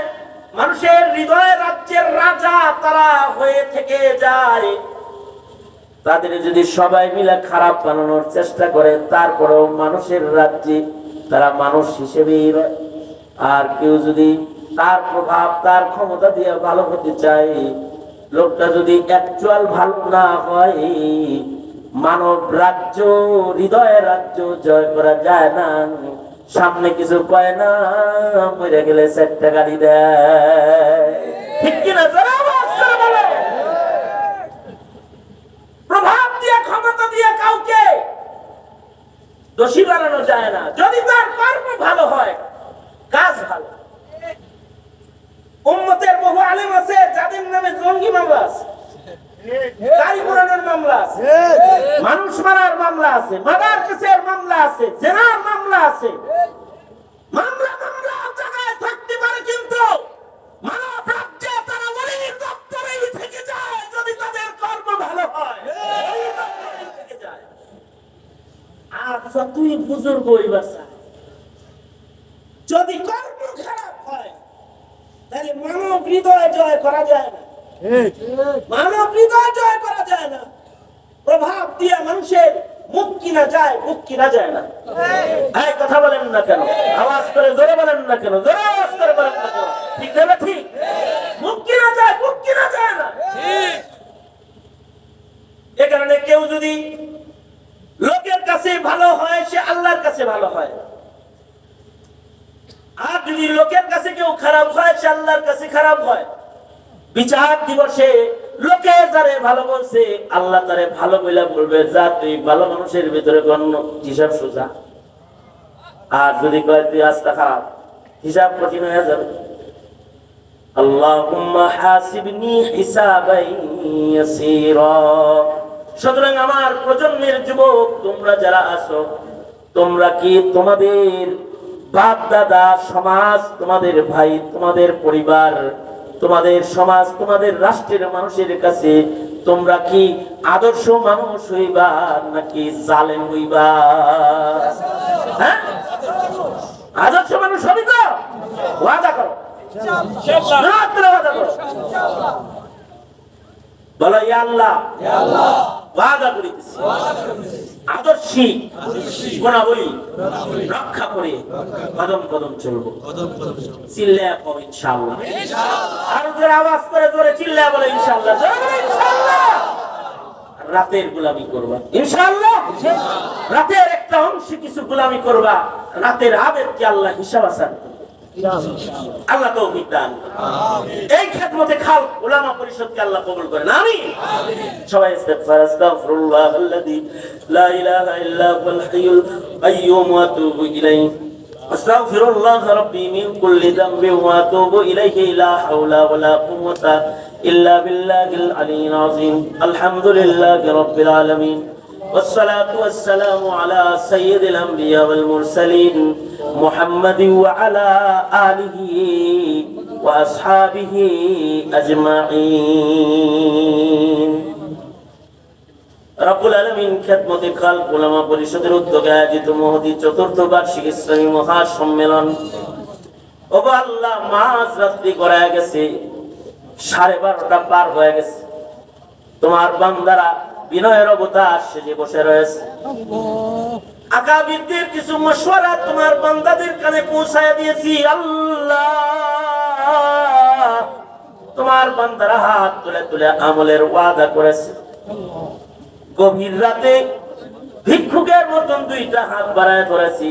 মানুষের হৃদয় রাজ্যের রাজা তারা হয়ে থেকে যায়। তাদের যদি সবাই মিলে খারাপ বানানোর চেষ্টা করে, তারপরেও মানুষের রাজ্যে তারা মানুষ হিসেবেই রয়। আর কেউ যদি তার প্রভাব, তার ক্ষমতা দিয়ে ভালো হতে চায়, লোকটা যদি অ্যাকচুয়াল ভালো না হয়, মানব রাজ্য, হৃদয়ের রাজ্য জয় করা যায় না। সামনে কিছু কয় না, মরে গেলে 4টা গাড়ি দেয়, ঠিক কিনা? প্রভাব দিয়ে, ক্ষমতা দিয়ে কাউকে দোষী বানানো যায় না, যদি তার কর্ম ভালো হয়, কাজ ভালো। উম্মতের বহু আলেম আছে যাদের নামে জঙ্গি মামলা আছে, গাড়ি পোড়ানোর মামলা আছে, মানুষ মারার মামলা আছে, মার্ডার কেসের মামলা আছে, জেনার মামলা আছে। মামলা জায়গায় থাকতে পারে, কিন্তু মানব রাজ্যে তারা ওলির দপ্তরেই থেকে যায় যদি তাদের কর্ম ভালো হয়। থেকে যায়। আচ্ছা, তুই বুজুর্গ হইবার চাই, যদি কর্ম খারাপ হয় তাহলে মানব হৃদয় জয় করা যায় না। মানব হৃদয় জয় করা যায় না। প্রভাব দিয়ে মানুষের মুখ কিনা যায়, মুখ কিনা যায় না। এই কথা বলেন না কেন? আওয়াজ করে জোরে বলেন না কেন? জোরে আওয়াজ করে বলেন না কেন? ঠিক না? ঠিক। মুখ কিনা যায়, মুখ কিনা যায় না। এ কারণে কেউ যদি লোকের কাছে ভালো হয়, সে আল্লাহর কাছে ভালো হয়। আর যদি লোকের কাছে কেউ খারাপ হয়, সে আল্লাহর কাছে খারাপ হয়। বিচার দিবসে লোকে যারে ভালো বলছে, আল্লাহ তারে ভালো বইলা বলবে, যা তুই ভালো মানুষের ভিতরে গণ্য, হিসাব সোজা। আর যদি কয় তুই আজটা খারাপ, হিসাব কঠিন হয়ে যাবে। আল্লাহুম্মা হাসিবনি হিসাবান ইয়াসীরা। সুতরাং আমার প্রজন্মের যুবক, তোমরা যারা আছো, তোমরা কি তোমাদের বাপ দাদা, সমাজ, তোমাদের ভাই, তোমাদের পরিবার, তোমাদের সমাজ, তোমাদের রাষ্ট্রের মানুষের কাছে তোমরা কি আদর্শ মানুষ হইবা নাকি জালেম হইবা? হ্যাঁ, আদর্শ মানুষ হবি তো? ওয়াদা করো, ওয়াদা করো। বলো, ইয়া আল্লাহ, ওয়াদা করিতেছি আদর্শী গুণাবলী রক্ষা করে কদম কদম চলবো। চিল্লায়া কও ইনশাআল্লাহ। আর জোরে আওয়াজ করে জোরে চিল্লায়া বলে ইনশাআল্লাহ। রাতের গোলামি করবা ইনশাআল্লাহ। রাতের একটা অংশ কিছু গোলামি করবা, রাতের আবেদকে আল্লাহ হিসাব আসান আল্লাহ তৌফিক দান। এই খেদমতে খাল উলামা পরিষদকে আল্লাহ কবুল করেন, আমিন। সবাই ইস্তিগফার, আস্তাগফিরুল্লাহাল্লাযী লা ইলাহা ইল্লা হুয়াল হাইয়ুল কাইয়্যুম ওয়া আতুবু ইলাইহি। আস্তাগফিরুল্লাহ রাব্বী মিন কুল্লি যামবিন ওয়া আতুবু ইলাইহি। লা হাওলা ওয়া লা কুওয়াতা ইল্লা বিল্লাহিল আলিয়্যিল আযীম। আলহামদুলিল্লাহি রাব্বিল আলামিন। والصلاة والسلام على سيد الأنبياء والمرسلين محمد وعلى آله وأصحابه أجمعين রব্বুল আলামিন খেদমতে খালক উলামা পরিষদের উদ্যোগে আয়োজিত মহতি চতুর্থ বার্ষিক ইসলামী মহাসম্মেলন ওগো আল্লাহ মাঝ রাত্রি গড়ায় গেছে, 12:30 পার হয়ে গেছে, তোমার বান্দারা বিনয়ের অবতার সেজে বসে রয়েছে। আকাবিরদের কিছু মশওয়ারা তোমার বান্দাদের কানে পৌঁছায় দিয়েছি। আল্লাহ তোমার বান্দারা হাত তুলে তুলে আমলের ওয়াদা করেছে। গভীর রাতে ভিক্ষুকের মতন 2টা হাত বাড়ায় ধরেছি।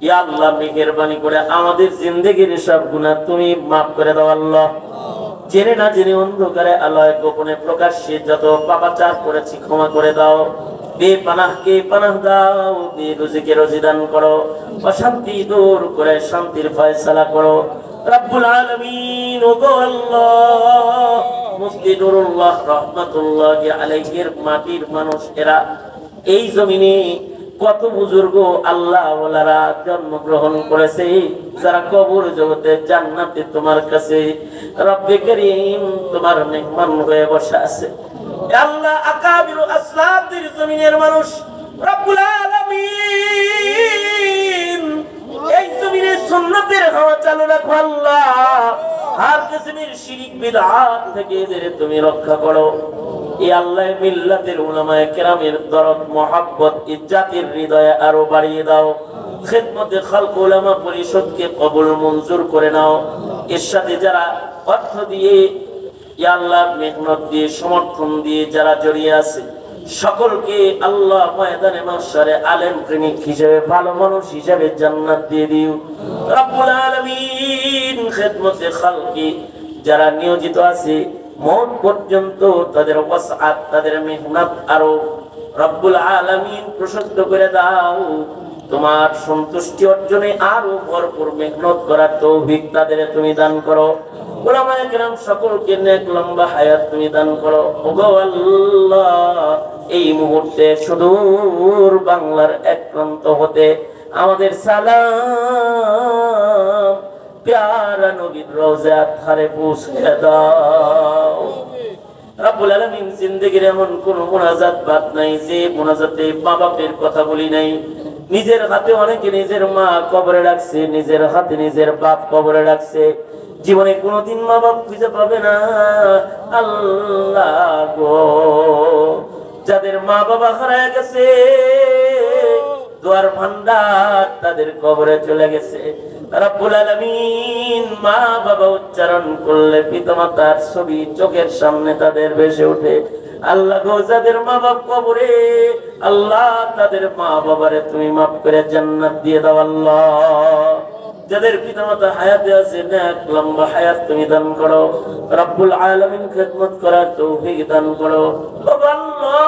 ইয়া আল্লাহ মেহেরবানি করে আমাদের জিন্দেগির সব গুনাহ তুমি মাফ করে দাও আল্লাহ। জেনে না জেনে অন্ধকারে আলোয় গোপনে প্রকাশ্যে যত পাপাচার করেছি ক্ষমা করে দাও। বেপানাহকে পানাহ দাও, বেরুজিকে রুজি দান করো, অশান্তি দূর করে শান্তির ফয়সালা করো রব্বুল আলামিন। ওগো আল্লাহ মুফতি নুরুল্লাহ রাহমাতুল্লাহি আলাইহির মাটির মানুষ এরা এই জমিনে কত বুজুর্গ আল্লাহ ওয়ালারা জন্মগ্রহণ করেছে, যারা কবর জগতে জান্নাতে তোমার কাছে রব্বে করিম তোমার মেহমান হয়ে বসে আছে। আল্লাহ আকাবির আসলাফদের জমিনের মানুষ রব্বুল আলামিন এই জমিনে সুন্নতের হাওয়া চালু রাখো আল্লাহ। আর কিসমের শিরিক বিদআত থেকে এদের তুমি রক্ষা করো। এই আল্লাহ মিল্লাতের উলামায়ে কেরামের দরদ মোহাব্বত ইজ্জতের হৃদয়ে আরো বাড়িয়ে দাও। খিদমতে খালক উলামা পরিষদকে কবুল মঞ্জুর করে নাও। এর সাথে যারা অর্থ দিয়ে ইয়া আল্লাহ মেহনত দিয়ে সমর্থন দিয়ে যারা জড়িয়ে আছে সকলকে আল্লাহ ময়দানে মাহশারে আলেম প্রেমিক হিসেবে ভালো মানুষ হিসেবে জান্নাত দিয়ে দিও রব্বুল আলামিন। খিদমতে খালকি যারা নিয়োজিত আছে মওত পর্যন্ত তাদের ওয়াসআত তাদের মেহনত আরো রব্বুল আলামিন প্রশস্ত করে দাও। তোমার সন্তুষ্টি অর্জনে আরো ভরপুর মেহনত করার তৌফিক তাদের তুমি দান করো। উলামায়ে কেরাম সকলকে নেক লম্বা হায়াত তুমি দান করো। ওগো আল্লাহ এই মুহূর্তে সুদূর বাংলার এক প্রান্ত হতে আমাদের সালাম প্যারা নবীর রওজার ধারে পৌঁছে দাও রব্বুল আলামিন। জিন্দেগির এমন কোন মুনাজাত বাদ নাই যে মুনাজাতে মা বাপের কথা বলি নাই। নিজের হাতে অনেকে নিজের মা কবরে রাখছে, নিজের হাতে নিজের বাপ কবরে রাখছে। জীবনে কোনোদিন মা বাপ খুঁজে পাবে না আল্লাহ গো। যাদের মা বাবা হারায় গেছে দোয়ার ভান্ডার তাদের কবরে চলে গেছে রব্বুল আলামিন। মা বাবা উচ্চারণ করলে পিতামাতার ছবি চোখের সামনে তাদের ভেসে ওঠে আল্লাহ গো। যাদের মা বাপ কবরে আল্লাহ তাদের মা বাবারে তুমি মাফ করে জান্নাত দিয়ে দাও আল্লাহ। যাদের পিতামাতা হায়াতে আছে নেক লম্বা হায়াত তুমি দান করো রব্বুল আলামিন। খিদমত করার তৌফিক দান করো আল্লাহ।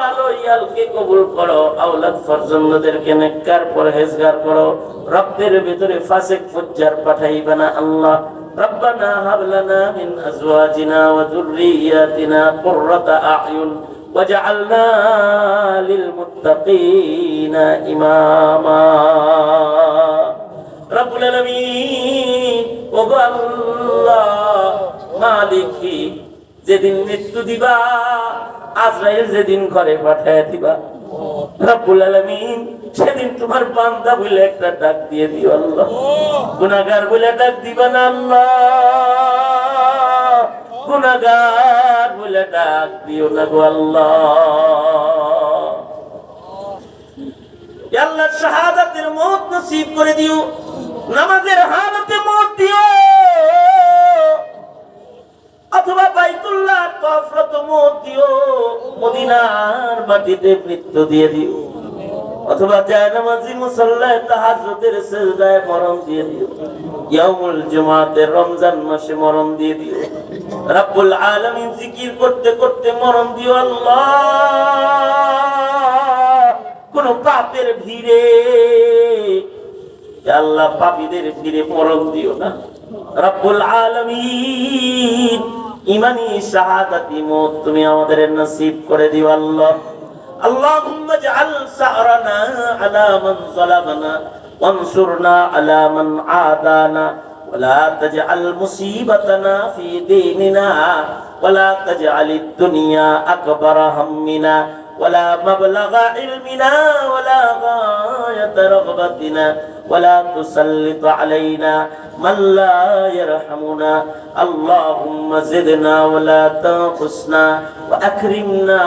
আলোয়ালকে কবুল করো, আওলাদ ফরজন্দদেরকে নেককার পরহেজগার করো। রব্বের ভিতরে ফাসিক ফুজ্জার পাঠাইবা না আল্লাহ। রব্বানা হাব লানা মিন আজওয়াজিনা ওয়া যুররিয়াতিনা কুররাতা আ'য়ুন ওয়াজআলনা লিল মুত্তাকিনা ইমামা রব্বুল আলামিন। ওগো আল্লাহ মালিকি যেদিন মৃত্যু দিবা আজরাইল যেদিন ঘরে পাঠায় দিবা রব্বুল আলামিন সেদিন তোমার বান্দা বলে একটা ডাক দিয়ে দিও আল্লাহ। গুনাহগার বলে ডাক দিবা না আল্লাহ, গুনাহগার বলে ডাক দিও না গো আল্লাহ। ইয়া আল্লাহ শাহাদাতের মওত নসিব করে দিও, নামাজের হালতে মওত দিও, অথবা বাইতুল্লাহ তওয়াফরত মওত দিও, মদিনার মাটিতে মৃত্যু দিয়ে দিও, অথবা জায়নামাজি মুসাল্লায় তাহাজ্জুদের সিজদায় মরণ দিয়ে দিও, ইয়াউমুল জুমাতে রমজান মাসে মরণ দিয়ে দিও রব্বুল আলামিন। জিকির করতে করতে মরণ দিও আল্লাহ। কোন পাপের ভিড়ে আল্লাহ পাপীদের ভিড়ে মরণ দিও না রব্বুল আলামিন। ইমানি শাহাদাতি মওত তুমি আমাদের নসিব করে দিও আল্লাহ। اللهم اجعل ثأرنا على من ظلمنا وانصرنا على من عادانا ولا تجعل مصيبتنا في ديننا ولا تجعل الدنيا أكبر همنا ولا مبلغ علمنا ولا غاية رغبتنا ولا تسلط علينا من لا يرحمنا اللهم زدنا ولا تنقصنا وأكرمنا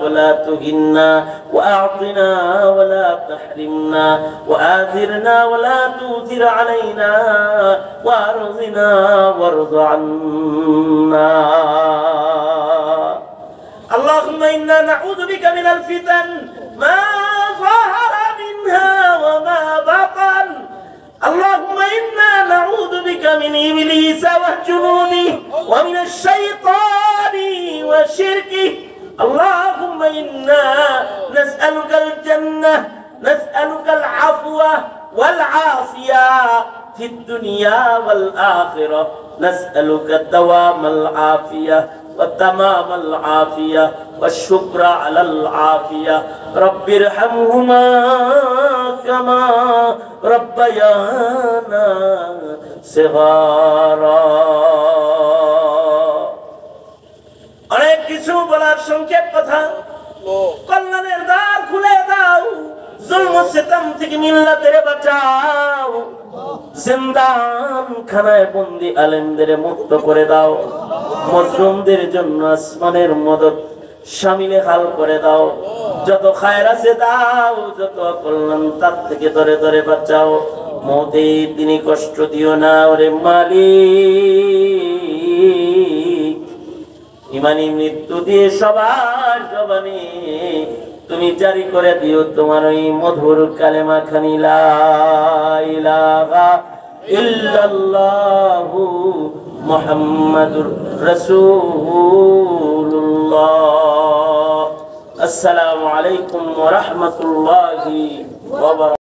ولا تهنا وأعطنا ولا تحرمنا وآثرنا ولا تؤثر علينا وأرضنا وارض عنا اللهم إنا نعوذ بك من الفتن ما ظهر منها وما بطن اللهم إنا نعوذ بك من إبليس وجنوده ومن الشيطان وشركه اللهم إنا نسألك الجنة نسألك العفو والعافية في الدنيا والآخرة نسألك دوام العافية وتمام العافية والشكر على العافية رب ارحمهما كما ربيانا صغارا অনেক কিছু বলার সংক্ষেপ কথা কল্যাণের দ্বার খুলে দাও জুলম সিতম থেকে মিল্লাতের বাঁচাও জিন্দান খানায় বন্দি আলেমদের মুক্ত করে দাও মজলুমদের জন্য আসমানের মদদ শামিলে হাল করে দাও যত খায়ের আছে দাও যত কল্যাণ তার থেকে ধরে ধরে বাঁচাও মতে তিনি কষ্ট দিও না ওরে মালিক ইমানি মৃত্যু দিয়ে সবার জবানে তুমি জারি করে দিও তোমার ওই মধুর কালেমা খানি লা ইলাহা ইল্লাল্লাহু মুহাম্মাদুর রাসূলুল্লাহ আসসালামু আলাইকুম ওয়া রাহমাতুল্লাহি ওয়া বারাকাতুহু